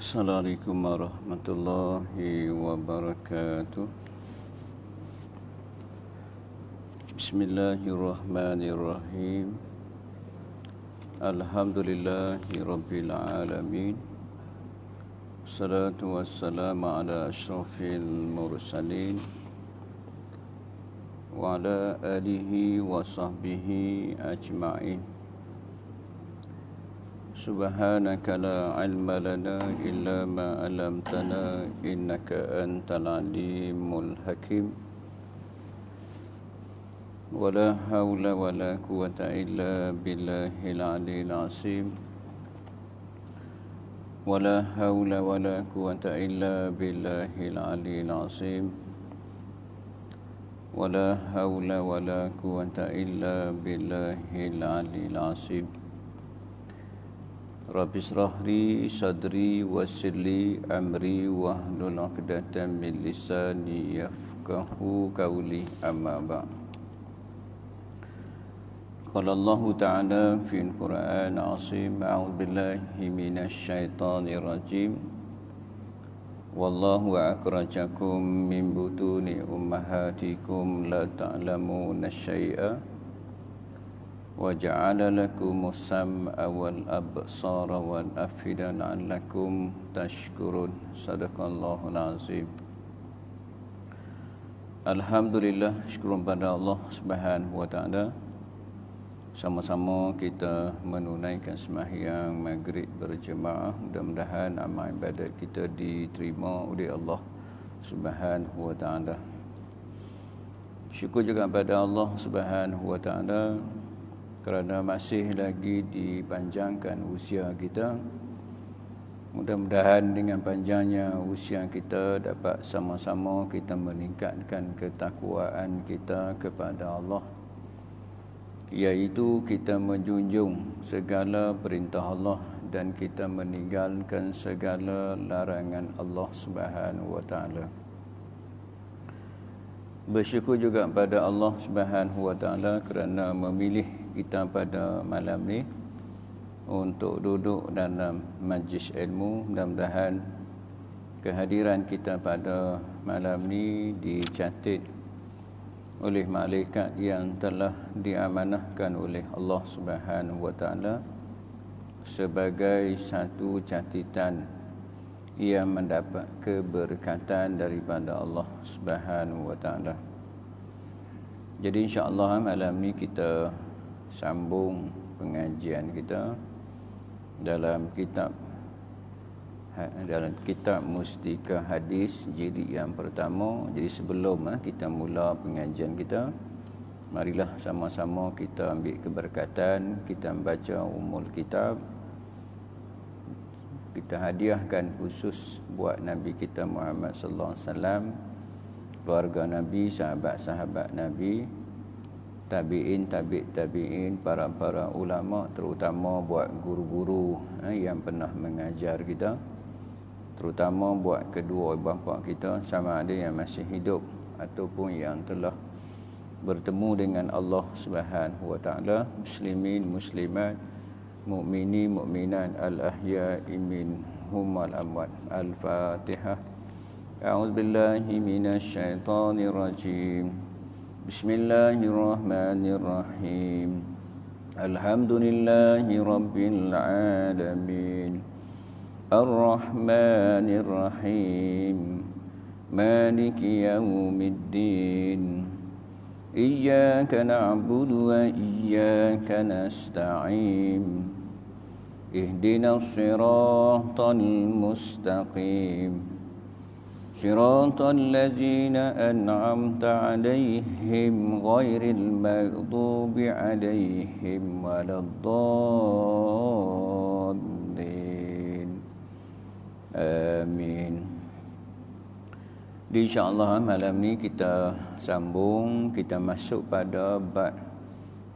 Assalamualaikum warahmatullahi wabarakatuh. Bismillahirrahmanirrahim. Alhamdulillahi rabbil alamin. Salatu wassalamu ala asyrafil mursalin wa ala alihi wa sahbihi ajma'in. Subhanaka la ilma lana illa ma 'allamtana innaka antal alimul hakim. Wala haula wala quwwata illa billahil aliyil azim. Wala haula wala quwwata illa billahil aliyil azim. Wala haula wala quwwata illa billahil aliyil azim. Rabbi shrah li sadri wassir li amri wahlul 'uqdatam min lisani yafqahu qawli, amma ba'd. Qala Allah Ta'ala fil Qur'an 'azim, a'udzu billahi minasy syaithanir rajim. Wallahu akhrajakum min butuni ummahatikum la ta'lamuna syai'a wa ja'ala lakumus sam'a wal absara wal afida la'allakum tashkurun. Sadaqallahul azim. Alhamdulillah, syukur pada Allah Subhanahu wa taala. Sama-sama kita menunaikan sembahyang maghrib berjemaah. Mudah-mudahan amal ibadat kita diterima oleh Allah Subhanahu wa taala. Syukur juga pada Allah Subhanahu wa taala kerana masih lagi dipanjangkan usia kita. Mudah-mudahan dengan panjangnya usia kita dapat sama-sama kita meningkatkan ketakwaan kita kepada Allah, iaitu kita menjunjung segala perintah Allah dan kita meninggalkan segala larangan Allah Subhanahu wa taala. Bersyukur juga pada Allah Subhanahu wa taala kerana memilih kita pada malam ni untuk duduk dalam majlis ilmu. Mudah-mudahan kehadiran kita pada malam ni dicatat oleh malaikat yang telah diamanahkan oleh Allah Subhanahu wa taala sebagai satu catatan ia mendapat keberkatan daripada Allah Subhanahu wa taala. Jadi insya-Allah malam ni kita sambung pengajian kita dalam kitab Mustika Hadis jilid yang pertama. Jadi sebelum kita mula pengajian kita, marilah sama-sama kita ambil keberkatan, kita membaca umul kitab. Kita hadiahkan khusus buat Nabi kita Muhammad sallallahu alaihi wasallam, keluarga Nabi, sahabat-sahabat Nabi, tabi'in, tabi'in, para ulama, terutama buat guru-guru yang pernah mengajar kita, terutama buat kedua bapa kita, sama ada yang masih hidup ataupun yang telah bertemu dengan Allah Subhanahu wa taala, muslimin, muslimat, mukminin, mukminat, al-ahya'i minhum wal amwat. Al-Fatihah. A'udzubillahi minasyaitonir rajim. Bismillahirrahmanirrahim. Alhamdulillahi rabbil alamin. Ar-Rahmanir Rahim. Maliki yaumiddin. Iyyaka na'budu wa iyyaka nasta'in. Ihdinas siratal mustaqim. Siratal ladzina an'amta 'alaihim ghairil maghdubi 'alaihim waladdallin. Amin. InsyaAllah malam ni kita sambung, kita masuk pada bab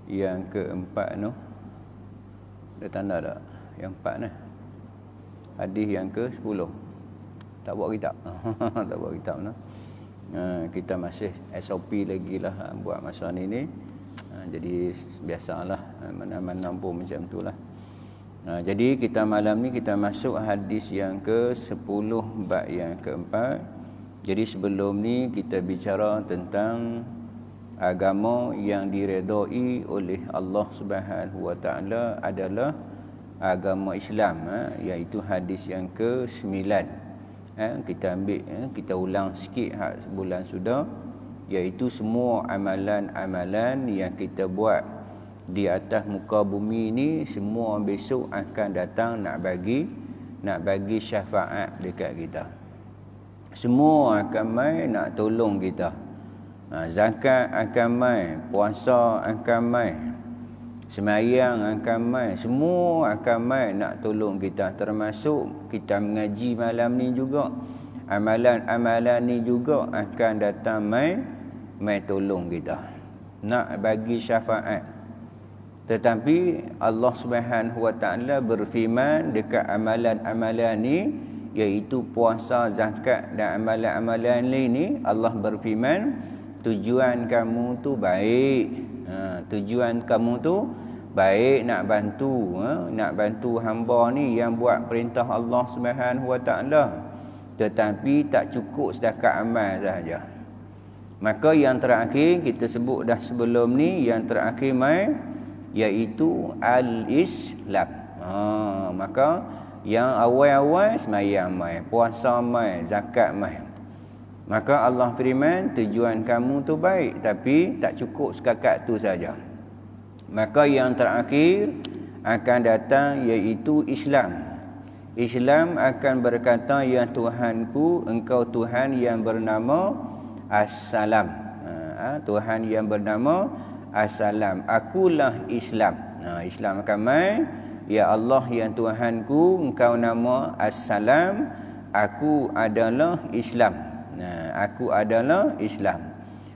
yang keempat tu. Ada tanda tak? Yang empat ni. Hadis yang ke-10. Tak buat kitab. Tak buat kitab no. Kita masih SOP lagi lah buat masa ni. Jadi biasalah mana-mana pun macam tu lah. Jadi kita malam ni kita masuk hadis yang ke-10 bab yang keempat. Jadi sebelum ni kita bicara tentang agama yang diredai oleh Allah Subhanahu Wa Taala adalah agama Islam, iaitu hadis yang ke-9. Kita ambil, kita ulang sikit bulan sudah, iaitu semua amalan-amalan yang kita buat di atas muka bumi ni semua besok akan datang nak bagi syafaat dekat kita. Semua akan mai nak tolong kita. Zakat akan mai, puasa akan mai, semayang akan mai, semua akan mai nak tolong kita. Termasuk kita mengaji malam ni juga, amalan-amalan ni juga akan datang mai tolong kita, nak bagi syafaat. Tetapi Allah Subhanahu Wa Taala berfirman dekat amalan-amalan ni, iaitu puasa, zakat dan amalan-amalan lain ni, Allah berfirman tujuan kamu tu baik. Tujuan kamu tu baik, nak bantu hamba ni yang buat perintah Allah Subhanahu Wa Taala. Tetapi tak cukup setakat amal sahaja. Maka yang terakhir kita sebut dah sebelum ni, yang terakhir iaitu al-Islam. Maka yang awal-awal semayang puasa zakat Maka Allah firman tujuan kamu tu baik, tapi tak cukup setakat tu saja. Maka yang terakhir akan datang iaitu Islam. Islam akan berkata, ya Tuhanku, engkau Tuhan yang bernama As-Salam. Tuhan yang bernama As-Salam, akulah Islam. Islam akan ya Allah yang Tuhanku, engkau nama As-Salam, aku adalah Islam. Aku adalah Islam.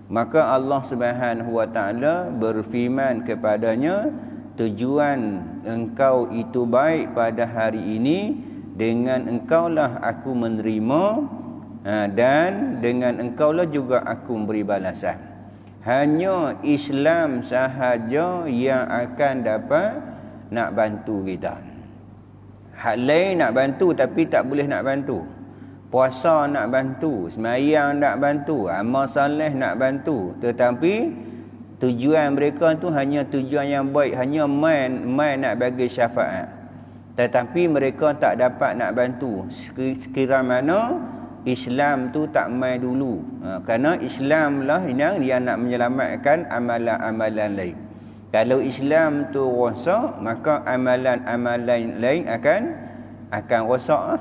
Maka Allah Subhanahu Wa Taala berfirman kepadanya, tujuan engkau itu baik pada hari ini, dengan engkaulah aku menerima, dan dengan engkaulah juga aku memberi balasan. Hanya Islam sahaja yang akan dapat nak bantu kita. Hak lain nak bantu tapi tak boleh nak bantu. Puasa nak bantu, semayang nak bantu, amal soleh nak bantu, tetapi tujuan mereka tu hanya tujuan yang baik, hanya main nak bagi syafaat. Tetapi mereka tak dapat nak bantu sekira mana Islam tu tak mai dulu. Kerana Islam lah yang nak menyelamatkan amalan-amalan lain. Kalau Islam tu rosak, maka amalan-amalan lain akan rosak.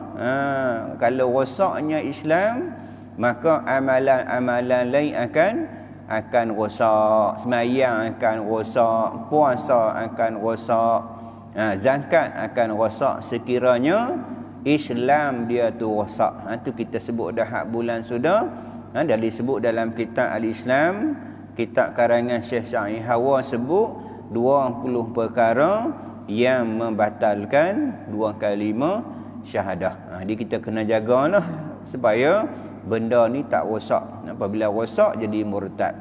Kalau rosaknya Islam, maka amalan-amalan lain akan rosak. Semayang akan rosak, puasa akan rosak, zakat akan rosak sekiranya Islam dia tu rosak. Tu kita sebut dah hak bulan sudah. Dah disebut dalam kitab Al-Islam, kitab karangan Syekh Sa'id Hawa, sebut 20 perkara yang membatalkan 2 kalimah syahadah. Jadi kita kena jagalah supaya benda ni tak rosak. Apabila rosak jadi murtad.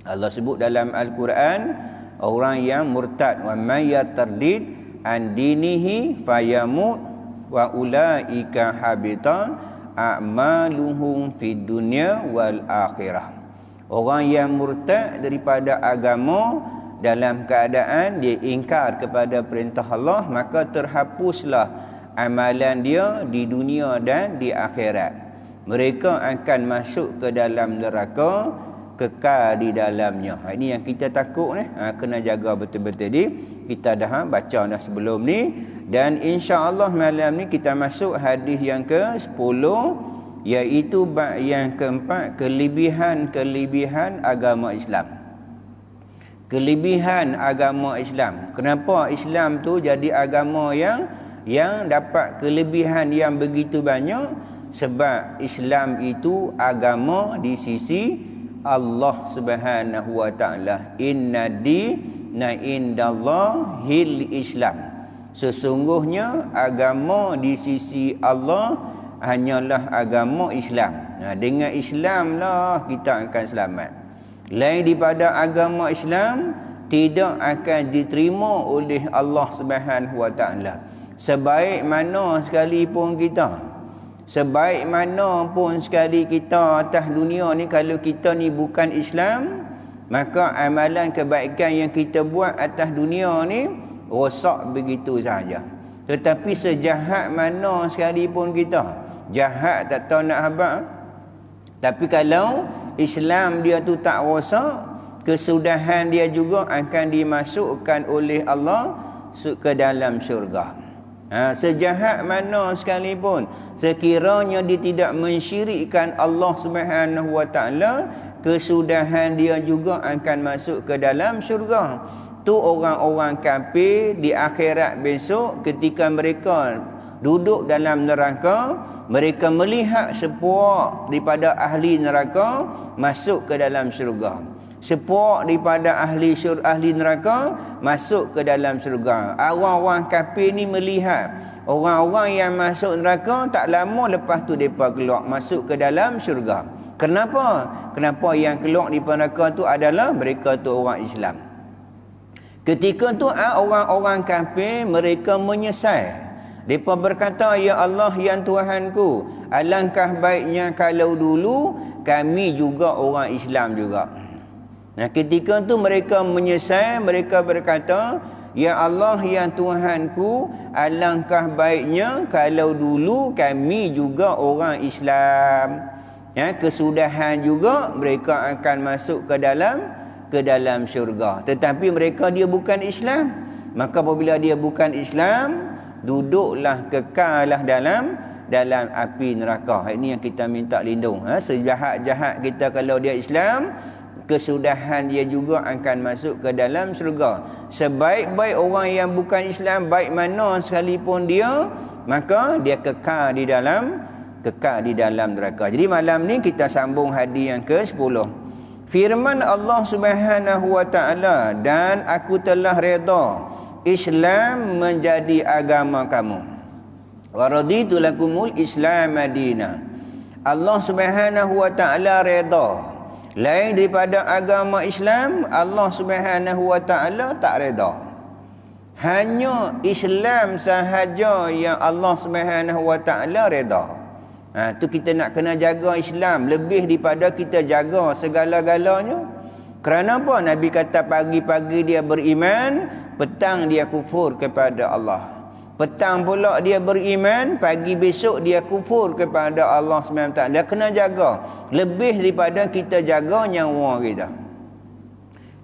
Allah sebut dalam Al-Quran, orang yang murtad, wa may yartadid an dinihi fayamut wa ulaika habitan a'maluhum fid dunya wal akhirah. Orang yang murtad daripada agama dalam keadaan dia ingkar kepada perintah Allah, maka terhapuslah amalan dia di dunia dan di akhirat. Mereka akan masuk ke dalam neraka, kekal di dalamnya. Ini yang kita takut ni. Kena jaga betul-betul ni. Kita dah baca dah sebelum ni. Dan insya-Allah malam ni kita masuk hadis yang ke-10, iaitu bab yang keempat, kelebihan agama Islam. Kelebihan agama Islam. Kenapa Islam tu jadi agama yang dapat kelebihan yang begitu banyak? Sebab Islam itu agama di sisi Allah Subhanahu Wa Taala. Inna dina indallahil Islam. Sesungguhnya agama di sisi Allah hanyalah agama Islam. Dengan Islam lah kita akan selamat. Lain daripada agama Islam, tidak akan diterima oleh Allah Subhanahu Wa Taala. Sebaik mana sekalipun kita, sebaik mana pun sekali kita atas dunia ni, kalau kita ni bukan Islam, maka amalan kebaikan yang kita buat atas dunia ni rosak begitu saja. Tetapi sejahat mana sekalipun kita, jahat tak tahu nak habaq, tapi kalau Islam dia tu tak rosak, kesudahan dia juga akan dimasukkan oleh Allah ke dalam syurga. Sejahat mana sekalipun, sekiranya dia tidak mensyirikkan Allah Subhanahu Wa Taala, kesudahan dia juga akan masuk ke dalam syurga. Tu orang-orang kafir di akhirat besok, ketika mereka duduk dalam neraka, mereka melihat sepuak daripada ahli neraka masuk ke dalam syurga. Sepuak daripada ahli neraka masuk ke dalam syurga. Orang-orang kafir ni melihat orang-orang yang masuk neraka, tak lama lepas tu mereka keluar masuk ke dalam syurga. Kenapa? Kenapa yang keluar di neraka tu adalah mereka tu orang Islam. Ketika tu orang-orang kafir mereka menyesal. Mereka berkata, ya Allah, yang Tuhanku, alangkah baiknya kalau dulu kami juga orang Islam juga. Nah, ketika tu mereka menyesal, mereka berkata, ya Allah, yang Tuhanku, alangkah baiknya kalau dulu kami juga orang Islam. Ya, kesudahan juga mereka akan masuk ke dalam syurga. Tetapi mereka dia bukan Islam. Maka apabila dia bukan Islam, duduklah kekallah dalam api neraka. Ini yang kita minta lindung. Sejahat-jahat kita kalau dia Islam, kesudahan dia juga akan masuk ke dalam syurga. Sebaik-baik orang yang bukan Islam, baik mana sekalipun dia, maka dia kekal di dalam neraka. Jadi malam ni kita sambung hadis yang ke-10. Firman Allah Subhanahu Wa Taala, dan aku telah redha Islam menjadi agama kamu. Wa raditu lakumul Islam madina. Allah Subhanahu Wa Taala redha. Lain daripada agama Islam, Allah Subhanahu Wa Taala tak redha. Hanya Islam sahaja yang Allah Subhanahu Wa Taala redha. Tu kita nak kena jaga Islam lebih daripada kita jaga segala-galanya. Kerana apa? Nabi kata pagi-pagi dia beriman, petang dia kufur kepada Allah. Petang pula dia beriman, pagi besok dia kufur kepada Allah SWT. Dia kena jaga lebih daripada kita jaga nyawa kita.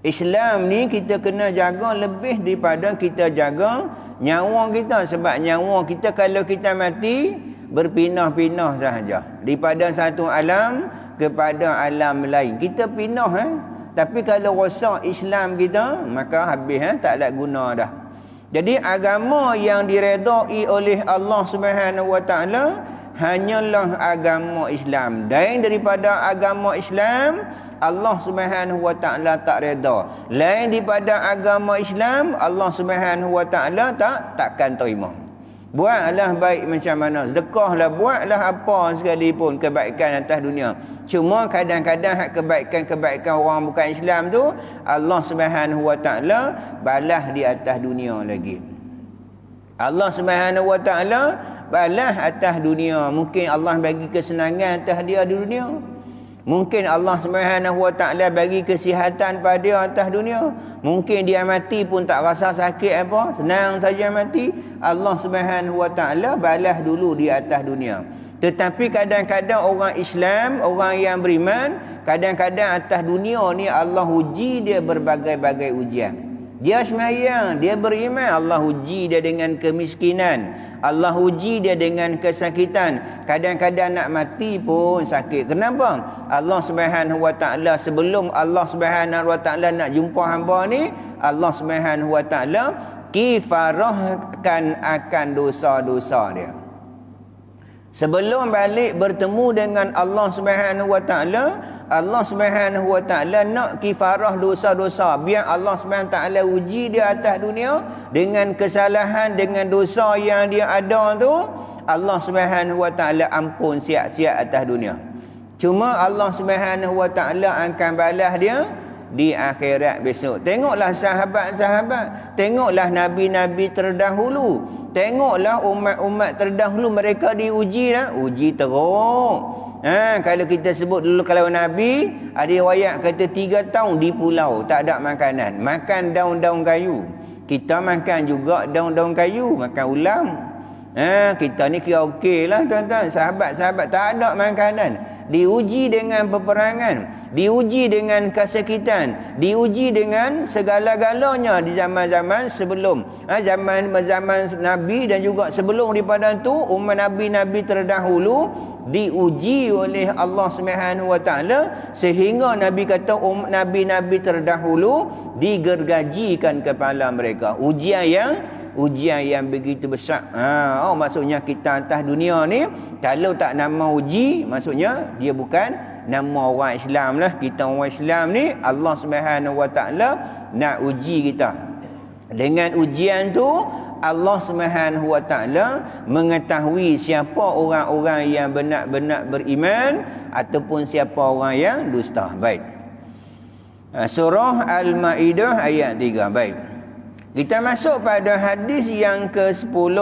Islam ni kita kena jaga lebih daripada kita jaga nyawa kita. Sebab nyawa kita kalau kita mati, berpindah-pindah sahaja daripada satu alam kepada alam lain. Kita pindah tapi kalau rosak Islam kita, maka habis tak ada guna dah. Jadi agama yang diredai oleh Allah Subhanahu Wa Taala hanyalah agama Islam. Dan daripada agama Islam, Allah Subhanahu Wa Taala tak reda. Lain daripada agama Islam, Allah Subhanahu Wa Taala takkan terima. Buatlah baik macam mana, sedekahlah, buatlah apa sekalipun kebaikan atas dunia. Cuma kadang-kadang kebaikan-kebaikan orang bukan Islam tu, Allah Subhanahu Wa Taala balas di atas dunia lagi. Allah Subhanahu Wa Taala balas atas dunia. Mungkin Allah bagi kesenangan atas dia di dunia. Mungkin Allah Subhanahu Wa Taala bagi kesihatan pada dia atas dunia. Mungkin dia mati pun tak rasa sakit apa, senang saja mati. Allah Subhanahu Wa Taala balas dulu di atas dunia. Tetapi kadang-kadang orang Islam, orang yang beriman, kadang-kadang atas dunia ni Allah uji dia berbagai-bagai ujian. Dia sembahyang, dia beriman, Allah uji dia dengan kemiskinan, Allah uji dia dengan kesakitan. Kadang-kadang nak mati pun sakit. Kenapa? Allah Subhanahu Wa Taala, sebelum Allah Subhanahu Wa Taala nak jumpa hamba ni, Allah Subhanahu Wa Taala kifarahkan akan dosa-dosa dia. Sebelum balik bertemu dengan Allah Subhanahu Wa Taala, Allah Subhanahu Wa Taala nak kifarah dosa-dosa. Biar Allah Subhanahu Wa Taala uji dia atas dunia dengan kesalahan, dengan dosa yang dia ada tu, Allah Subhanahu Wa Taala ampun siap-siap atas dunia. Cuma Allah Subhanahu Wa Taala akan balas dia di akhirat besok. Tengoklah sahabat-sahabat, tengoklah nabi-nabi terdahulu, tengoklah umat-umat terdahulu, mereka diuji dah, uji teruk. Kalau kita sebut dulu, kalau Nabi ada riwayat kata 3 tahun di pulau tak ada makanan, makan daun-daun kayu. Kita makan juga daun-daun kayu, makan ulam. Kita ni kira okey lah tuan-tuan. Sahabat-sahabat tak ada makanan, diuji dengan peperangan, diuji dengan kesakitan, diuji dengan segala-galanya di zaman-zaman sebelum, zaman Nabi dan juga sebelum daripada tu umat Nabi-Nabi terdahulu diuji oleh Allah Subhanahu wa taala, sehingga Nabi kata Nabi-Nabi terdahulu digergajikan kepala mereka. Ujian yang begitu besar. Maksudnya kita atas dunia ni kalau tak nama uji, maksudnya dia bukan nama orang Islam lah. Kita orang Islam ni Allah Subhanahu wa taala nak uji kita. Dengan ujian tu Allah Subhanahu wa taala mengetahui siapa orang-orang yang benar-benar beriman ataupun siapa orang yang dusta. Baik. Surah Al-Maidah ayat 3. Baik. Kita masuk pada hadis yang ke-10.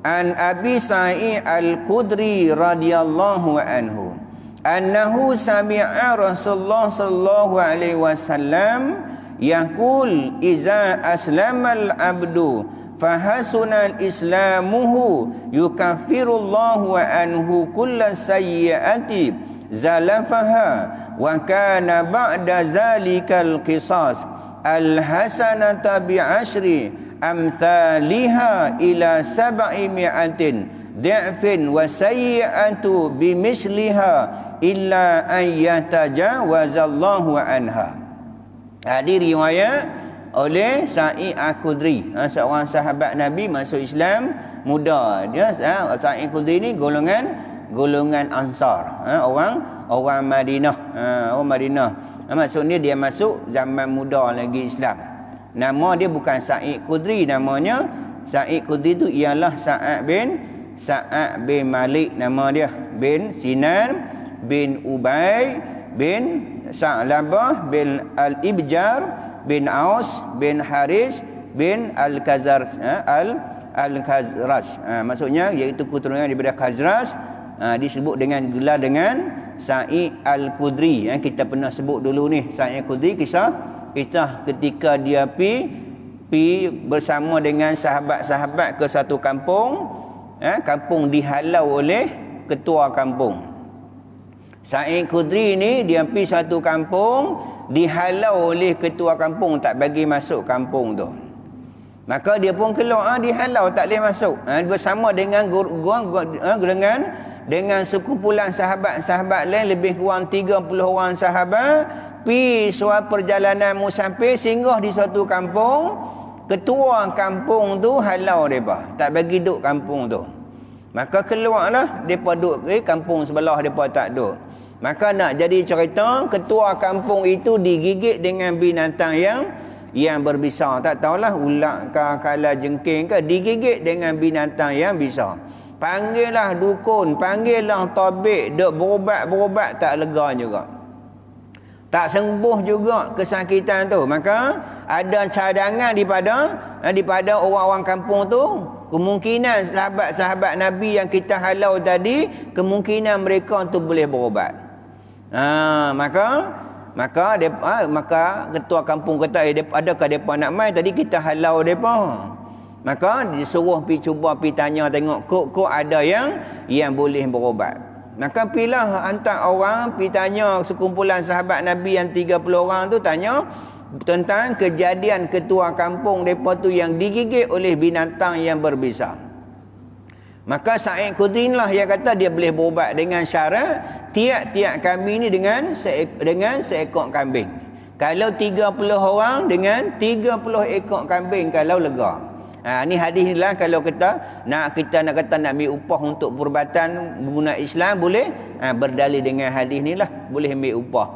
An Abi Sa'id Al-Khudri radhiyallahu anhu annahu sami'a Rasulullah sallallahu alaihi wasallam yaqul iza aslamal abdu fahasuna islamuhu yukaffirullahu anhu kulla sayyi'ati zalafaha wa kana ba'da zalikal qisas al-hasanata bi'ashri amthaliha ila 700 di'fin wa sayyi'atu bimisliha illa an yatajawazallahu anha. Hadis riwayat oleh Sa'id Al-Khudri, seorang sahabat Nabi masuk Islam muda. Dia Sa'id Al-Khudri ni golongan Ansar, orang Madinah, orang Madinah. Maksudnya dia masuk zaman muda lagi Islam. Nama dia bukan Sa'id Khudri, namanya Sa'id Khudri tu ialah Sa'ad bin Malik, nama dia, bin Sinan bin Ubay bin Sa'labah bin Al-Ibjar bin Aus bin Haris bin Al-Khazraj. Maksudnya iaitu keturunan daripada Khazraj. Disebut dengan gelar dengan Sa'id Al-Khudri. Kita pernah sebut dulu ni Sa'id Al-Khudri, kisah ketika dia pi bersama dengan sahabat-sahabat ke satu kampung. Kampung dihalau oleh ketua kampung. Sa'id Al-Khudri ni dia pi satu kampung, dihalau oleh ketua kampung, tak bagi masuk kampung tu. Maka dia pun keluar, dihalau, tak boleh masuk. Bersama dengan dengan sekumpulan sahabat-sahabat lain, lebih kurang 30 orang sahabat, pi suatu perjalanan musafir singgah di suatu kampung. Ketua kampung tu halau mereka, tak bagi duduk kampung tu. Maka keluarlah mereka duduk kampung sebelah, mereka tak duduk. Maka nak jadi cerita, ketua kampung itu digigit dengan binatang yang berbisa. Tak tahulah ular ke kala jengking ke, digigit dengan binatang yang bisa. Panggillah dukun, panggillah tabib, duk berubat tak lega juga, tak sembuh juga kesakitan tu. Maka ada cadangan daripada orang-orang kampung tu, kemungkinan sahabat-sahabat Nabi yang kita halau tadi, kemungkinan mereka tu boleh berubat. Maka ketua kampung kata, adakah depa nak mai? Tadi kita halau depa. Maka disuruh cuba tanya tengok kok ada yang boleh berubat. Maka pilah hantar orang tanya sekumpulan sahabat Nabi yang 30 orang tu, tanya tentang kejadian ketua kampung depa tu yang digigit oleh binatang yang berbisa. Maka Sa'id Khudri lah yang kata dia boleh berubat dengan syarat tiap-tiap kami ni dengan seekor kambing. Kalau 30 orang dengan 30 ekor kambing kalau lega. Ni hadis ni lah, kalau kita nak ambil upah untuk perubatan guna Islam, boleh berdalil dengan hadis ni lah, boleh ambil upah.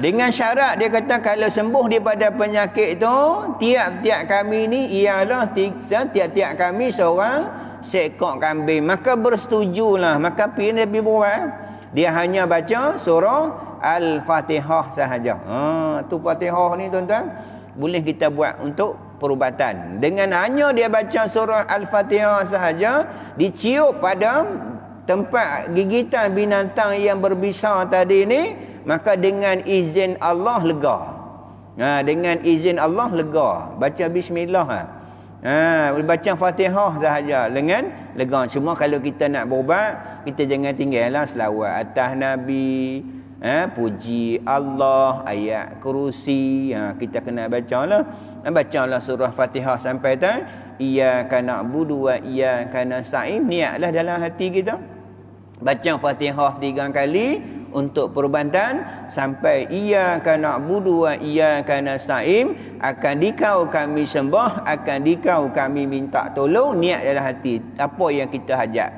Dengan syarat dia kata kalau sembuh daripada penyakit tu, tiap-tiap kami ni ialah tiap-tiap kami seorang seekor kambing. Maka bersetujulah, maka pergi Nabi buat. Dia hanya baca surah Al-Fatihah sahaja. Tu Fatihah ni tuan-tuan, boleh kita buat untuk perubatan. Dengan hanya dia baca surah Al-Fatihah sahaja, dicium pada tempat gigitan binatang yang berbisa tadi ni, maka dengan izin Allah lega. Dengan izin Allah lega. Baca bismillah. Baca Fatihah sahaja dengan lega. Cuma kalau kita nak berubat, kita jangan tinggallah selawat atas Nabi, puji Allah, ayat kursi. Kita kena bacalah. Bacalah surah Fatihah sampai tak iyyaka na'budu wa iyyaka nasta'in. Niatlah dalam hati kita baca Fatihah 3 kali untuk perubatan sampai iyyaka na'budu wa iyyaka nasta'in, akan dikau kami sembah, akan dikau kami minta tolong. Niat dalam hati apa yang kita hajat.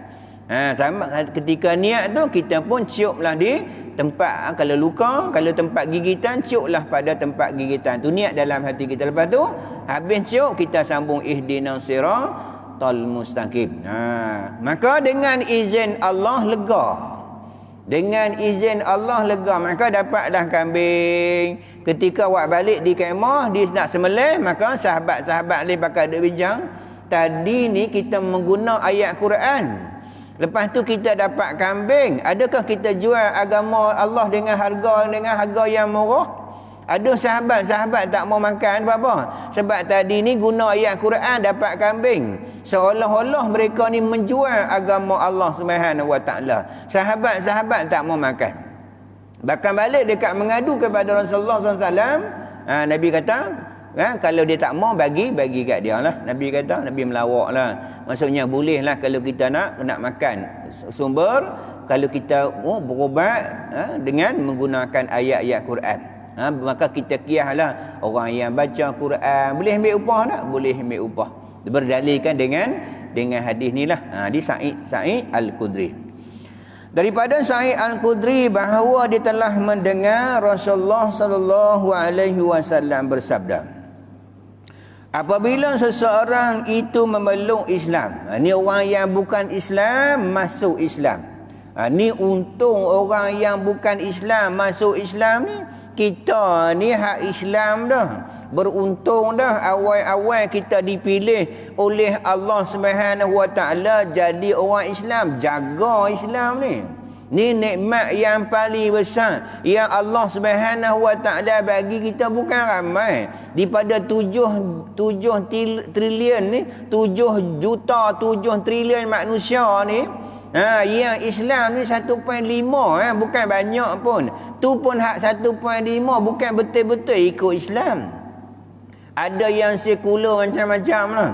Sama ketika niat tu, kita pun ciuplah di tempat, kalau luka, kalau tempat gigitan, ciuplah pada tempat gigitan tu. Niat dalam hati kita. Lepas tu habis ciup, kita sambung ihdinas siratal mustaqim. Maka dengan izin Allah lega. Dengan izin Allah lega, maka dapatlah kambing. Ketika awak balik di kemah, dia nak sembelih, maka sahabat-sahabat ni bakal duk bincang, tadi ni kita mengguna ayat Quran, lepas tu kita dapat kambing. Adakah kita jual agama Allah dengan harga yang murah? Ada sahabat-sahabat tak mau makan apa-apa, sebab tadi ni guna ayat Quran dapat kambing. Seolah-olah mereka ni menjual agama Allah Subhanahu wa taala. Sahabat-sahabat tak mau makan. Bahkan balik dekat mengadu kepada Rasulullah SAW. Nabi kata, kalau dia tak mau, bagi kat dia lah. Nabi kata, Nabi melawak lah. Maksudnya boleh lah kalau kita nak makan sumber, kalau kita berubat dengan menggunakan ayat-ayat Quran. Maka kita kiaslah orang yang baca Quran boleh ambil upah tak? Boleh ambil upah. Berdalilkan dengan hadis ni lah. Di Sa'id Al-Khudri. Daripada Sa'id Al-Khudri bahawa dia telah mendengar Rasulullah sallallahu alaihi wasallam bersabda, apabila seseorang itu memeluk Islam, ni orang yang bukan Islam masuk Islam. Ni untung orang yang bukan Islam masuk Islam ni. Kita ni hak Islam dah. Beruntung dah awal-awal kita dipilih oleh Allah Subhanahu wa taala jadi orang Islam. Jaga Islam ni. Ni nikmat yang paling besar yang Allah Subhanahu wa taala bagi kita, bukan ramai. Daripada 7 trilion ni, 7 juta 7 trilion manusia ni, yang Islam ni 1.5, bukan banyak pun. Tu pun hak 1.5 bukan betul-betul ikut Islam. Ada yang sekular macam-macam lah.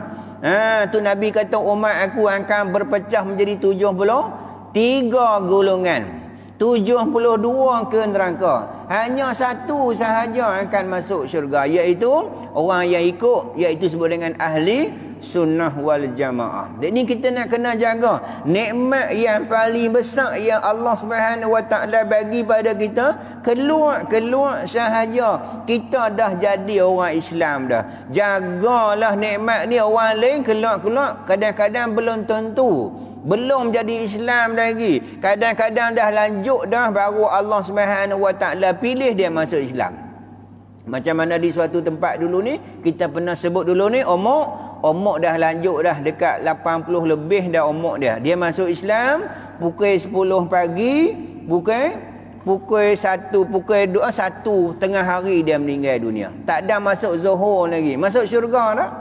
Tu Nabi kata umat aku akan berpecah menjadi 73 golongan. 72 ke neraka. Hanya satu sahaja akan masuk syurga, iaitu orang yang ikut, iaitu sebut dengan ahli sunnah wal jamaah. Jadi kita nak kena jaga nikmat yang paling besar yang Allah Subhanahu wa taala bagi pada kita. Keluar sahaja kita dah jadi orang Islam dah. Jagalah nikmat ni. Orang lain keluar kadang-kadang belum tentu, belum jadi Islam lagi. Kadang-kadang dah lanjut dah, baru Allah Subhanahu wa taala pilih dia masuk Islam. Macam mana di suatu tempat dulu ni, kita pernah sebut dulu ni, Omok dah lanjut dah, dekat 80 lebih dah omok dia. Dia masuk Islam pukul 10 pagi, pukul 1, pukul 2, 1 tengah hari dia meninggal dunia. Tak ada masuk zuhur lagi. Masuk syurga tak?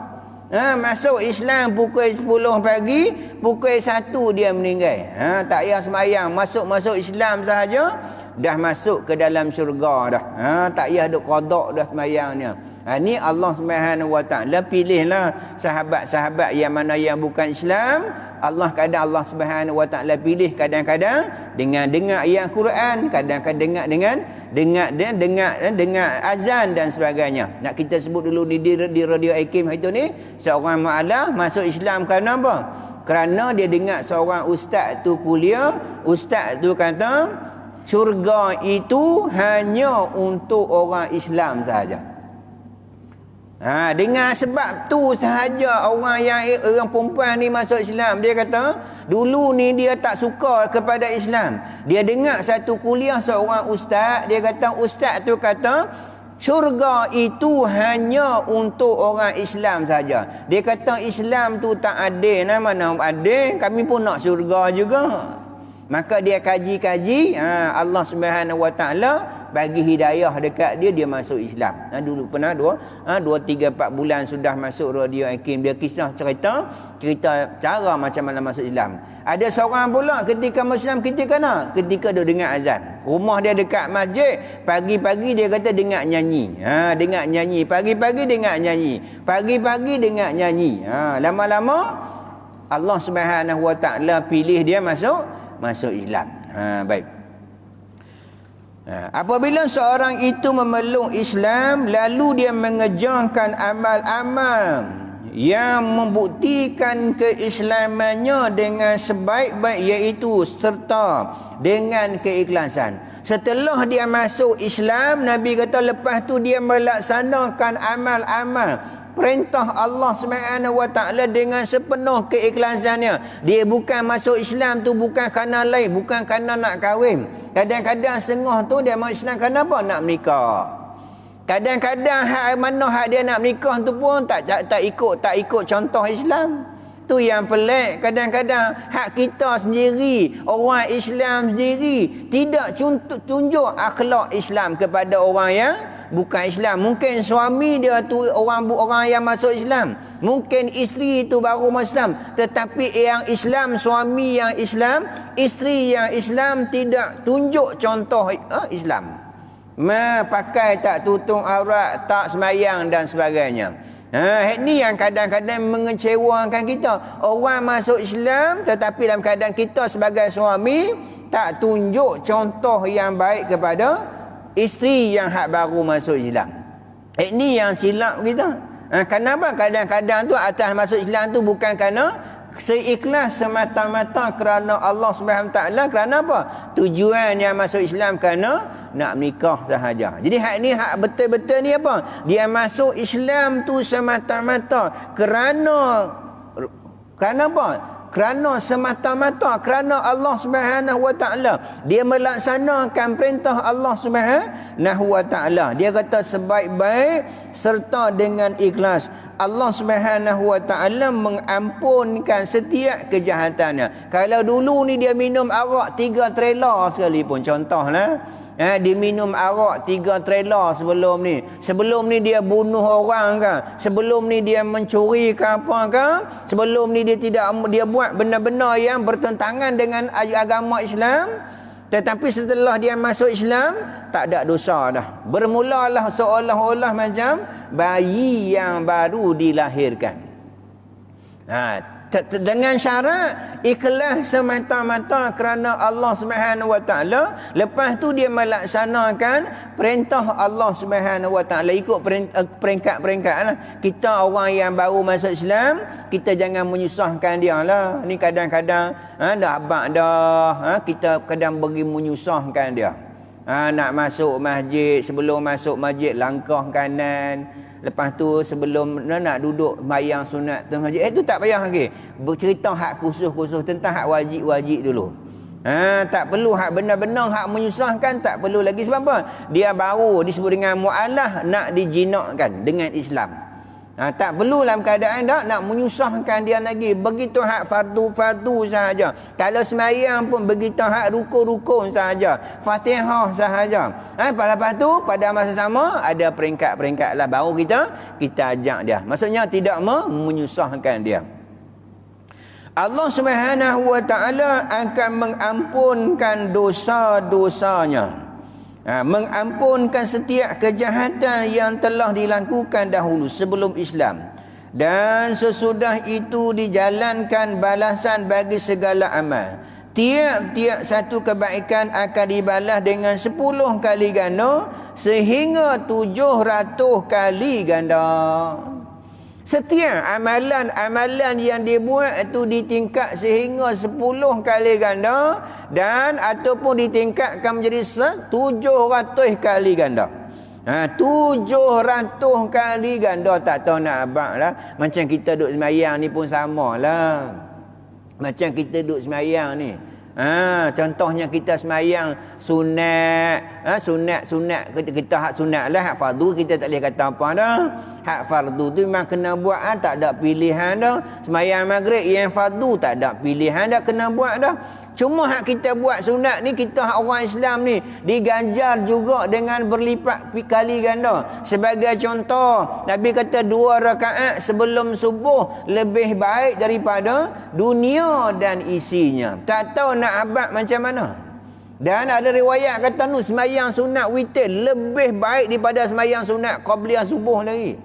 Masuk Islam pukul 10 pagi, pukul 1 dia meninggal. Tak payah semayang, masuk Islam sahaja dah masuk ke dalam syurga dah. Tak payah duk qada dah semayangnya. Ni Allah Subhanahu wa taala pilihlah sahabat-sahabat yang mana yang bukan Islam. Kadang Allah Subhanahu wa taala pilih kadang-kadang dengan dengar ayat Quran, kadang-kadang dengar azan dan sebagainya. Nak kita sebut dulu di Radio Hakim hari tu ni, seorang mualaf masuk Islam kerana apa? Kerana dia dengar seorang ustaz tu kuliah, ustaz tu kata syurga itu hanya untuk orang Islam sahaja. Dengan sebab tu sahaja orang perempuan ni masuk Islam. Dia kata dulu ni dia tak suka kepada Islam. Dia dengar satu kuliah seorang ustaz, dia kata ustaz tu kata syurga itu hanya untuk orang Islam saja. Dia kata Islam tu tak adil, mana adil, kami pun nak syurga juga. Maka dia kaji-kaji, Allah Subhanahu Wa Taala bagi hidayah dekat dia, dia masuk Islam. Dulu pernah 2, 3, 4 bulan sudah masuk radio Hakim, dia kisah cerita cara macam mana masuk Islam. Ada seorang pula ketika masuk Islam ketika mana? Ketika dia dengar azan. Rumah dia dekat masjid, pagi-pagi dia kata dengar nyanyi. Dengar nyanyi, pagi-pagi dengar nyanyi. Pagi-pagi dengar nyanyi. Lama-lama Allah Subhanahu Wa Taala pilih dia masuk Islam. Baik. Apabila seorang itu memeluk Islam, lalu dia mengerjakan amal-amal yang membuktikan keislamannya dengan sebaik-baik, iaitu serta dengan keikhlasan. Setelah dia masuk Islam, Nabi kata lepas tu dia melaksanakan amal-amal perintah Allah Subhanahu Wa Taala dengan sepenuh keikhlasannya. Dia bukan masuk Islam tu bukan kerana lain, bukan kerana nak kahwin. Kadang-kadang setengah tu dia masuk Islam kerana apa? Nak menikah. Kadang-kadang hak dia nak menikah tu pun tak ikut contoh Islam. Tu yang pelik. Kadang-kadang hak kita sendiri, orang Islam sendiri tidak tunjuk akhlak Islam kepada orang yang bukan Islam. Mungkin suami dia tu orang yang masuk Islam, mungkin isteri tu baru masuk Islam, tetapi yang Islam, suami yang Islam, isteri yang Islam tidak tunjuk contoh Islam. Pakai tak tutup aurat, tak sembahyang dan sebagainya. Ini yang kadang-kadang mengecewakan kita. Orang masuk Islam tetapi dalam keadaan kita sebagai suami tak tunjuk contoh yang baik kepada isteri yang hak baru masuk Islam. Ini yang silap kita. Kenapa kadang-kadang tu atas masuk Islam tu bukan kerana seikhlas semata-mata kerana Allah Subhanahu Taala, kerana apa? Tujuan yang masuk Islam kerana nak menikah sahaja. Jadi hak ni, hak betul-betul ni apa? Dia masuk Islam tu semata-mata kerana apa? Kerana semata-mata kerana Allah Subhanahu Wa Taala. Dia melaksanakan perintah Allah Subhanahu Wa Taala. Dia kata sebaik-baik serta dengan ikhlas. Allah Subhanahu Wa Taala mengampunkan setiap kejahatannya. Kalau dulu ni dia minum arak 3 trailer sekalipun, contohlah. Dia minum arak 3 trailer sebelum ni. Sebelum ni dia bunuh orang ke? Sebelum ni dia mencuri ke apa ke? Sebelum ni dia buat benda-benda yang bertentangan dengan agama Islam. Tetapi setelah dia masuk Islam, tak ada dosa dah. Bermulalah seolah-olah macam bayi yang baru dilahirkan. Dengan syarat ikhlas semata-mata kerana Allah Subhanahu Wa Taala. Lepas tu dia melaksanakan perintah Allah Subhanahu Wa Taala, ikut peringkat-peringkat lah. Kita orang yang baru masuk Islam, kita jangan menyusahkan dia lah. Ni kadang-kadang dah abad dah, kita kadang bagi menyusahkan dia. Nak masuk masjid, sebelum masuk masjid langkah kanan. Lepas tu sebelum nak duduk bayang sunat tu masjid, tu tak payah lagi. Bercerita hak khusus-khusus tentang hak wajib-wajib dulu. Tak perlu hak benar-benar hak menyusahkan, tak perlu lagi. Sebab apa? Dia baru disebut dengan mu'alah, nak dijinakkan dengan Islam. Tak perlu dalam keadaan nak menyusahkan dia lagi. Begitu hak fardu sahaja. Kalau sembahyang pun begitu hak rukun sahaja, Fatihah sahaja. Lepas tu pada masa sama ada peringkat-peringkat lah, baru kita ajak dia. Maksudnya tidak menyusahkan dia. Allah Subhanahu Wa Taala akan mengampunkan dosa-dosanya, mengampunkan setiap kejahatan yang telah dilakukan dahulu sebelum Islam, dan sesudah itu dijalankan balasan bagi segala amal. Tiap-tiap satu kebaikan akan dibalas dengan 10 kali ganda sehingga 700 kali ganda. Setiap amalan yang dia buat itu ditingkat sehingga 10 kali ganda, dan ataupun ditingkatkan menjadi 700 kali ganda. 700 kali ganda. Tak tahu nak abang lah. Macam kita duduk semayang ni pun sama lah. Macam kita duduk semayang ni. Contohnya kita semayang sunat. Sunat. Kita hak sunat lah. Hak fardu kita tak boleh kata apa dah. Hak fardu tu memang kena buat. Tak ada pilihan dah. Semayang maghrib yang fardu tak ada pilihan dah. Kena buat dah. Cuma hak kita buat sunat ni, kita hak orang Islam ni diganjar juga dengan berlipat kali ganda. Sebagai contoh, Nabi kata 2 rakaat sebelum subuh lebih baik daripada dunia dan isinya. Tak tahu nak abad macam mana. Dan ada riwayat kata nu semayang sunat witir lebih baik daripada semayang sunat qabliyah subuh lagi.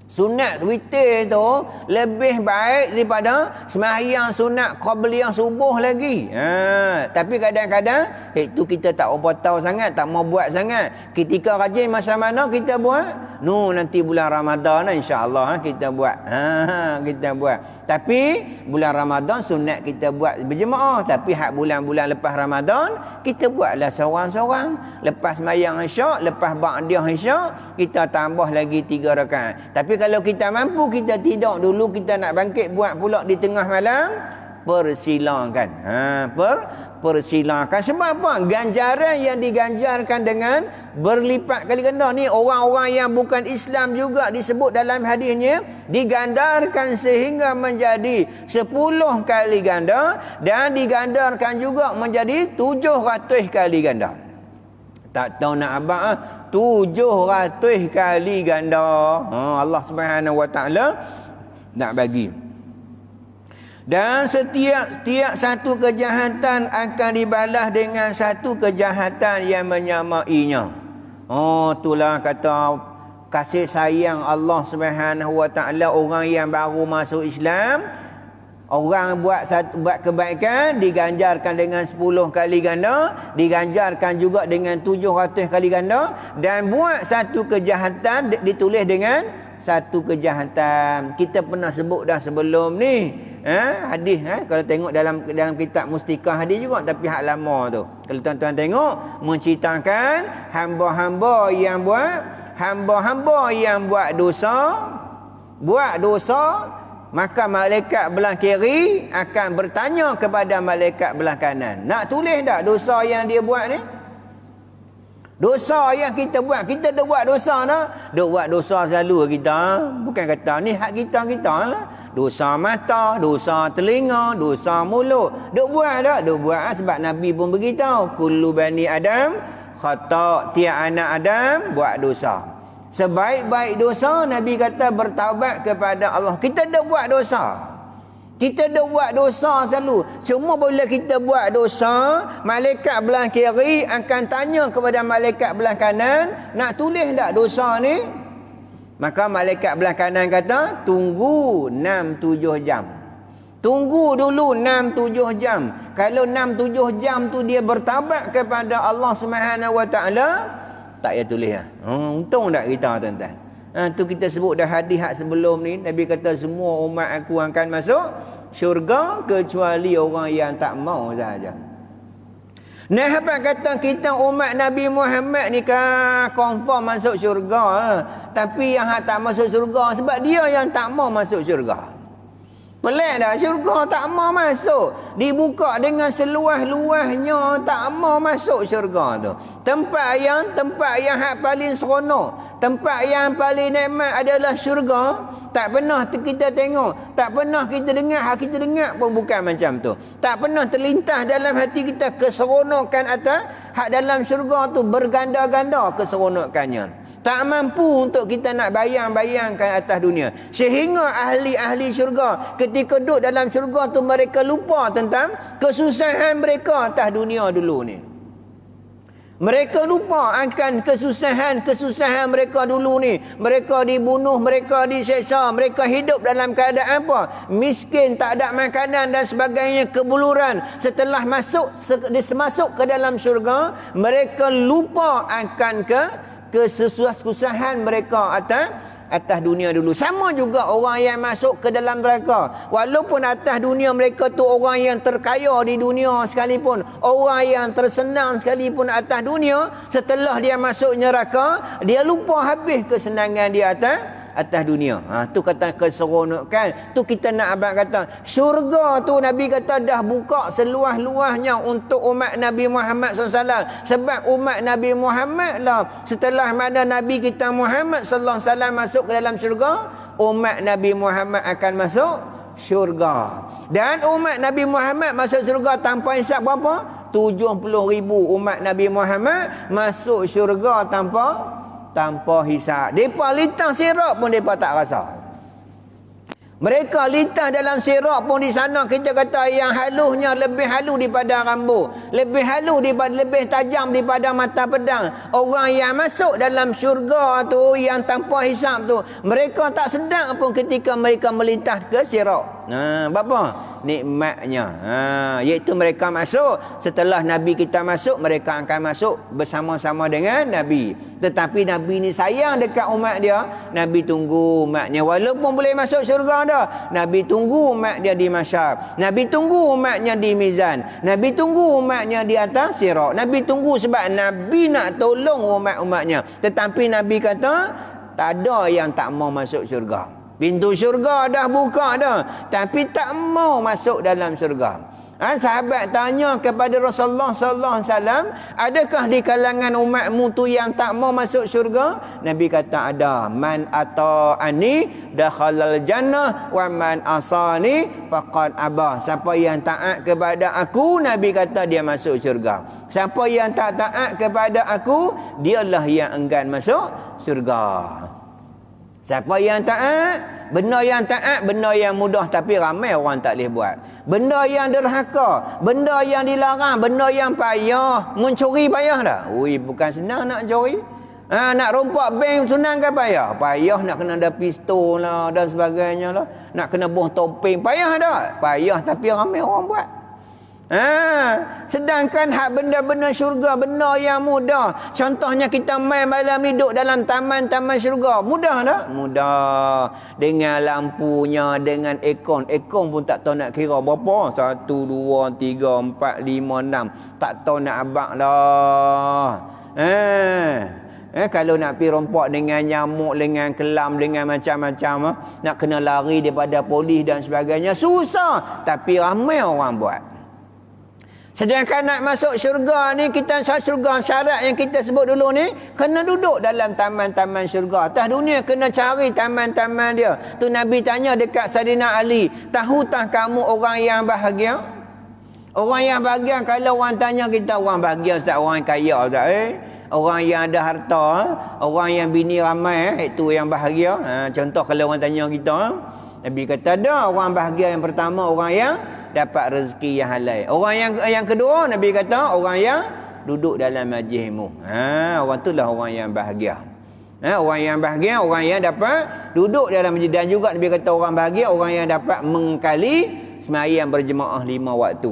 Sunat witir tu lebih baik daripada sembahyang sunat qabliyah subuh lagi. Tapi kadang-kadang itu kita tak apa tahu sangat, tak mau buat sangat. Ketika rajin masa mana kita buat? Nanti bulan Ramadan insya-Allah kita buat. Kita buat. Tapi bulan Ramadan sunat kita buat berjemaah, tapi hak bulan-bulan lepas Ramadan kita buatlah seorang-seorang. Lepas sembahyang Isyak, lepas ba'diyah Isyak, kita tambah lagi 3 rakaat. Tapi kalau kita mampu, kita tidur dulu, kita nak bangkit buat pula di tengah malam, persilakan. Persilakan. Sebab apa? Ganjaran yang diganjarkan dengan berlipat kali ganda ni, orang-orang yang bukan Islam juga disebut dalam hadisnya, digandarkan sehingga menjadi 10 kali ganda dan digandarkan juga menjadi 700 kali ganda. Tak tahu nak abang 700 kali ganda. Allah Subhanahu Wa Taala nak bagi. Dan setiap satu kejahatan akan dibalas dengan satu kejahatan yang menyamainya. Itulah kata kasih sayang Allah Subhanahu Wa Taala orang yang baru masuk Islam. Orang buat kebaikan diganjarkan dengan 10 kali ganda, diganjarkan juga dengan 700 kali ganda, dan buat satu kejahatan ditulis dengan satu kejahatan. Kita pernah sebut dah sebelum ni hadis kalau tengok dalam kitab Mustikah hadis juga, tapi hak lama tu. Kalau tuan-tuan tengok menceritakan hamba-hamba yang buat dosa, maka malaikat belah kiri akan bertanya kepada malaikat belah kanan, nak tulis tak dosa yang dia buat ni? Dosa yang kita buat. Kita dah buat dosa dah. Dah buat dosa selalu kita. Bukan kata ni hak kita lah. Dosa mata, dosa telinga, dosa mulut. Dah buat tak? Dah buat sebab Nabi pun beritahu, kullu bani Adam khata', tiap anak Adam buat dosa. Sebaik-baik dosa, Nabi kata bertaubat kepada Allah. Kita dah buat dosa. Kita dah buat dosa selalu. Cuma bila kita buat dosa, malaikat belah kiri akan tanya kepada malaikat belah kanan, nak tulis tak dosa ni? Maka malaikat belah kanan kata, tunggu 6-7 jam. Tunggu dulu 6-7 jam. Kalau 6-7 jam tu dia bertaubat kepada Allah Subhanahu Wa Taala, tak payah tulis lah. Untung tak kita tuan-tuan. Tu kita sebut dah hadis hak sebelum ni. Nabi kata semua umat aku akan masuk syurga kecuali orang yang tak mau sahaja. Nah, apa kata kita umat Nabi Muhammad ni kan confirm masuk syurga. Tapi yang tak masuk syurga sebab dia yang tak mau masuk syurga. Pelik dah, syurga tak mau masuk. Dibuka dengan seluas-luasnya, tak mau masuk syurga tu. Tempat yang hak paling seronok, tempat yang paling nikmat adalah syurga. Tak pernah kita tengok, tak pernah kita dengar, hak kita dengar pun bukan macam tu. Tak pernah terlintas dalam hati kita keseronokan atas hak dalam syurga tu, berganda-ganda keseronokannya. Tak mampu untuk kita nak bayang-bayangkan atas dunia. Sehingga ahli-ahli syurga ketika duduk dalam syurga tu, mereka lupa tentang kesusahan mereka atas dunia dulu ni. Mereka lupa akan kesusahan mereka dulu ni. Mereka dibunuh, mereka diseksa, mereka hidup dalam keadaan apa? Miskin, tak ada makanan dan sebagainya, kebuluran. Setelah masuk ke dalam syurga, mereka lupa akan kesusahan mereka atas atas dunia dulu. Sama juga orang yang masuk ke dalam neraka. Walaupun atas dunia mereka tu orang yang terkaya di dunia sekalipun, orang yang tersenang sekalipun atas dunia, setelah dia masuk neraka, dia lupa habis kesenangan dia atas dunia. Tu kata keseronokan. Tu kita nak abang kata, syurga tu Nabi kata dah buka seluas-luasnya untuk umat Nabi Muhammad SAW. Sebab umat Nabi Muhammad lah, setelah mana Nabi kita Muhammad SAW masuk ke dalam syurga, umat Nabi Muhammad akan masuk syurga. Dan umat Nabi Muhammad masuk syurga tanpa hisab berapa? 70,000 umat Nabi Muhammad masuk syurga tanpa hisab. Mereka lintas sirat pun mereka tak rasa. Mereka lintas dalam sirat pun di sana, kita kata yang halusnya lebih halus daripada rambut, lebih halus daripada, lebih tajam daripada mata pedang. Orang yang masuk dalam syurga tu, yang tanpa hisab tu, mereka tak sedar pun ketika mereka melintas ke sirat. Berapa nikmatnya, iaitu mereka masuk setelah Nabi kita masuk, mereka akan masuk bersama-sama dengan Nabi. Tetapi Nabi ni sayang dekat umat dia, Nabi tunggu umatnya. Walaupun boleh masuk syurga dah, Nabi tunggu umat dia di mahsyar, Nabi tunggu umatnya di mizan, Nabi tunggu umatnya di atas sirat. Nabi tunggu sebab Nabi nak tolong umat-umatnya. Tetapi Nabi kata tak ada yang tak mau masuk syurga. Pintu syurga dah buka dah, tapi tak mau masuk dalam syurga. Sahabat tanya kepada Rasulullah sallallahu alaihi wasallam, adakah di kalangan umatmu tu yang tak mau masuk syurga? Nabi kata ada. Man ata'ani dakhalal jannah wa man asani faqad aba. Siapa yang taat kepada aku, Nabi kata dia masuk syurga. Siapa yang tak taat kepada aku, dialah yang enggan masuk syurga. Siapa yang taat, benda yang taat, benda yang mudah tapi ramai orang tak boleh buat. Benda yang derhaka, benda yang dilarang, benda yang payah. Mencuri payah dah. Ui, bukan senang nak curi. Nak rompak bank senang ke payah? Payah, nak kena ada pistol lah dan sebagainya lah. Nak kena buang topeng, payah dah. Payah tapi ramai orang buat. Sedangkan hak benda-benda syurga, benda yang mudah. Contohnya kita main malam ni duduk dalam taman-taman syurga. Mudah tak? Mudah. Dengan lampunya, dengan aircon. Aircon pun tak tahu nak kira berapa. 1, 2, 3, 4, 5, 6. Tak tahu nak abang dah. Kalau nak pergi rompak dengan nyamuk, dengan kelam, dengan macam-macam, nak kena lari daripada polis dan sebagainya, susah. Tapi ramai orang buat. Sedangkan nak masuk syurga ni, kita syurga syarat yang kita sebut dulu ni, kena duduk dalam taman-taman syurga. Atas dunia kena cari taman-taman dia. Tu Nabi tanya dekat Saidina Ali, tahukah kamu orang yang bahagia? Orang yang bahagia, kalau orang tanya kita orang bahagia Ustaz, orang kaya Ustaz, orang yang ada harta, orang yang bini ramai, itu yang bahagia. Contoh kalau orang tanya kita, Nabi kata ada orang bahagia yang pertama, orang yang dapat rezeki yang halal. Orang yang kedua, Nabi kata orang yang duduk dalam majlis ilmu. Orang itulah orang yang bahagia. Orang yang bahagia, orang yang dapat duduk dalam majlis. Dan juga Nabi kata orang bahagia, orang yang dapat mengkali sembahyang berjemaah 5 waktu.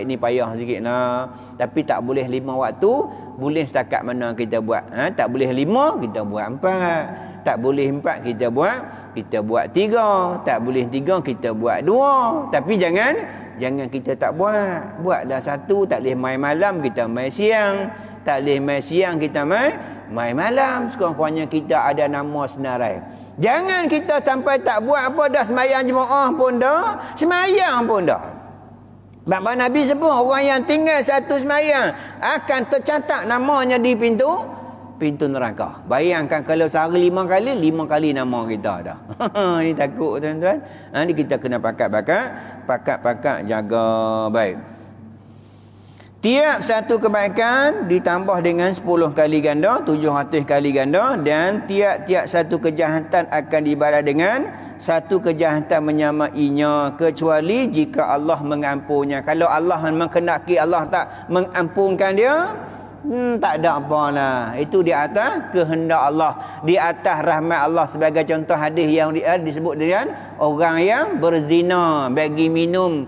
Ini payah sikit lah. Tapi tak boleh 5 waktu, boleh setakat mana kita buat. Tak boleh 5, kita buat 4. Tak boleh 4, kita buat 3. Tak boleh 3, kita buat 2. Tapi jangan kita tak buat. Buatlah 1, tak boleh main malam, kita main siang. Tak boleh main siang, kita main malam. Sekurang-kurangnya kita ada nama senarai. Jangan kita sampai tak buat apa dah, sembahyang jemaah pun dah, sembahyang pun dah. Bapak Nabi sebut orang yang tinggal satu sembahyang akan tercatat namanya di pintu neraka. Bayangkan kalau sehari 5 kali nama kita dah. Ini takut tuan-tuan. Ni kita kena pakat jaga baik. Tiap satu kebaikan ditambah dengan 10 kali ganda, 700 kali ganda, dan tiap-tiap satu kejahatan akan dibalas dengan 1 kejahatan menyamainya, kecuali jika Allah mengampunnya. Kalau Allah menghendaki, Allah tak mengampunkan dia, tak ada apalah. Itu di atas kehendak Allah, di atas rahmat Allah. Sebagai contoh hadis yang disebut dengan orang yang berzina, bagi minum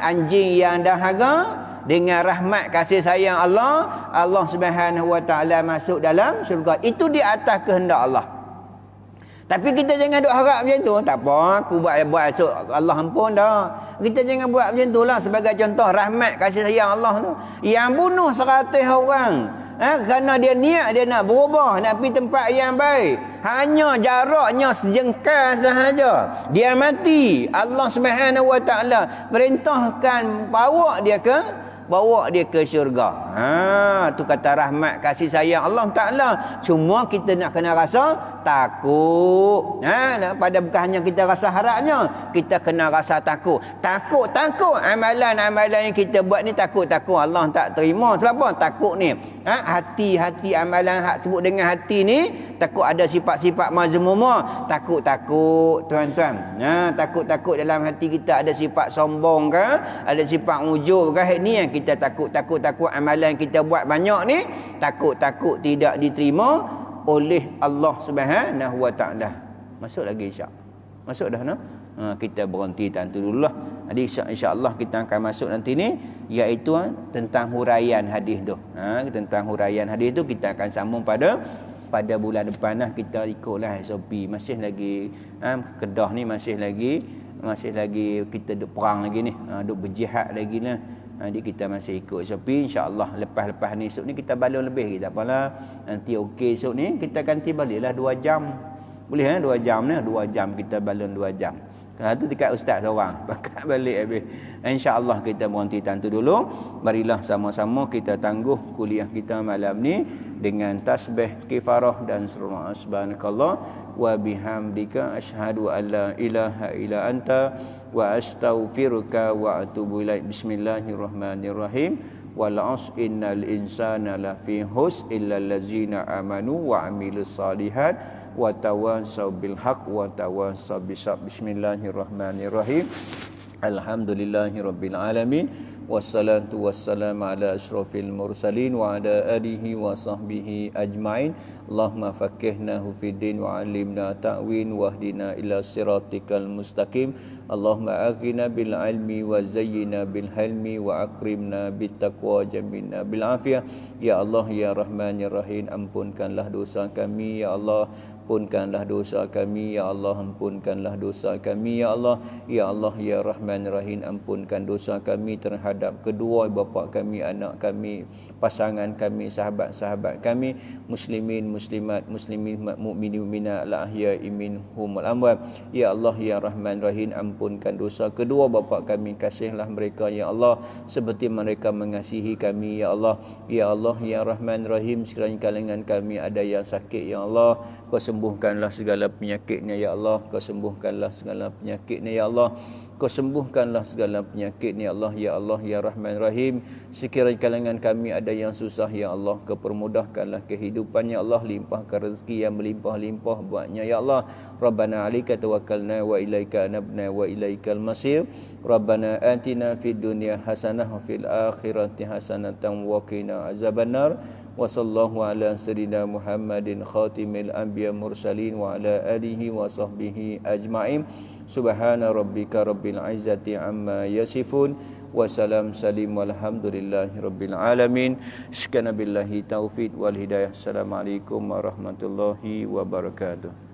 anjing yang dahaga, dengan rahmat kasih sayang Allah, Allah Subhanahu wa taala masuk dalam syurga. Itu di atas kehendak Allah. Tapi kita jangan duk harap macam tu. Tak apa, aku buat esok Allah ampun dah. Kita jangan buat macam tu lah. Sebagai contoh rahmat kasih sayang Allah tu. Yang bunuh 100 orang. Kerana dia niat dia nak berubah, nak pergi tempat yang baik. Hanya jaraknya sejengkal sahaja. Dia mati. Allah Subhanahu Wa Taala perintahkan bawa dia ke syurga. Tu kata rahmat kasih sayang Allah Taala. Cuma kita nak kena rasa takut. Pada bukan hanya kita rasa harapnya, kita kena rasa takut. Takut amalan-amalan yang kita buat ni takut Allah tak terima. Sebab apa? Takut ni. Hati amalan hak sebut dengan hati ni takut ada sifat-sifat mazmumah. Takut tuan-tuan. Takut dalam hati kita ada sifat sombong ke, ada sifat ujub ke, ni yang kita takut amalan kita buat banyak ni takut tidak diterima oleh Allah Subhanahu Wa Taala. Masuk lagi insya. Masuk dah no? Kita berhenti tantu dululah. Jadi insya-Allah kita akan masuk nanti ni iaitu tentang huraian hadis tu. Tentang huraian hadis tu kita akan sambung pada bulan depan lah. Kita ikutlah SOP. Masih lagi Kedah ni masih lagi kita duk perang lagi ni, duk berjihad lagi lah. Jadi kita masih ikut SOP. InsyaAllah lepas ni esok ni kita balon lebih. Tak apalah. Nanti okey esok ni kita ganti baliklah 2 jam. Boleh 2 jam ni. 2 jam kita balon 2 jam. Kalau tu dekat ustaz seorang. Bakat balik habis. InsyaAllah kita berhenti tantu dulu. Marilah sama-sama kita tangguh kuliah kita malam ni dengan tasbih kifarah dan surah subhanakallah wa bihamdika asyhadu an la ilaha illa anta wa astaghfiruka wa atubu ilaik. Bismillahirrahmanirrahim. Wal 'asr innal insana lafi husr illa allazina amanu wa 'amilus solihat wa tawassaw bil haqq wa tawassaw bis sabr. Bismillahirrahmanirrahim. Alhamdulillahirabbil alamin. Wassalatu wassalamu ala asyrafil mursalin wa ala alihi wa sahbihi ajmain. Allahumma faqihnahu fid din wa 'allimna ta'win wahdina ila siratikal mustaqim. Allahumma aghina bil ilmi wa zayyina bil hilmi wa akrimna bit taqwa jamilna bil afiyah. Ya Allah ya Rahman ya Rahim, ampunkanlah dosa kami ya Allah. Ampunkanlah dosa kami ya Allah, ampunkanlah dosa kami ya Allah. Ya Allah ya Rahman Rahim, ampunkan dosa kami terhadap kedua bapa kami, anak kami, pasangan kami, sahabat-sahabat kami, muslimin muslimat, muslimin mukminin mukminat al ahya'i minhum wal amwat. Ya Allah ya Rahman Rahim, ampunkan dosa kedua bapa kami, kasihlah mereka ya Allah seperti mereka mengasihi kami ya Allah. Ya Allah ya Rahman Rahim, sekiranya kalangan kami ada yang sakit ya Allah, Kau sembuhkanlah segala penyakitnya ya Allah. Kau sembuhkanlah segala penyakitnya ya Allah. Kau sembuhkanlah segala penyakitnya ya Allah. Ya Allah ya Rahman Rahim, sekiranya kalangan kami ada yang susah ya Allah, Kau permudahkanlah kehidupannya ya Allah. Limpahkan rezeki yang melimpah-limpah buatnya ya Allah. Rabbana 'alaika tawakkalna wa ilaika anabna wa ilaikal masir. Rabbana atina fid dunya hasanah wa fil akhirati hasanatan wa qina azabannar. Wa sallallahu ala sayyidina Muhammadin khatimil anbiya mursalin wa ala alihi wa sahbihi ajma'in. Subhana rabbika rabbil izzati amma yasifun wa salam salim walhamdulillahi rabbil alamin. Syukran billahi taufiq wal hidayah. Assalamualaikum warahmatullahi wabarakatuh.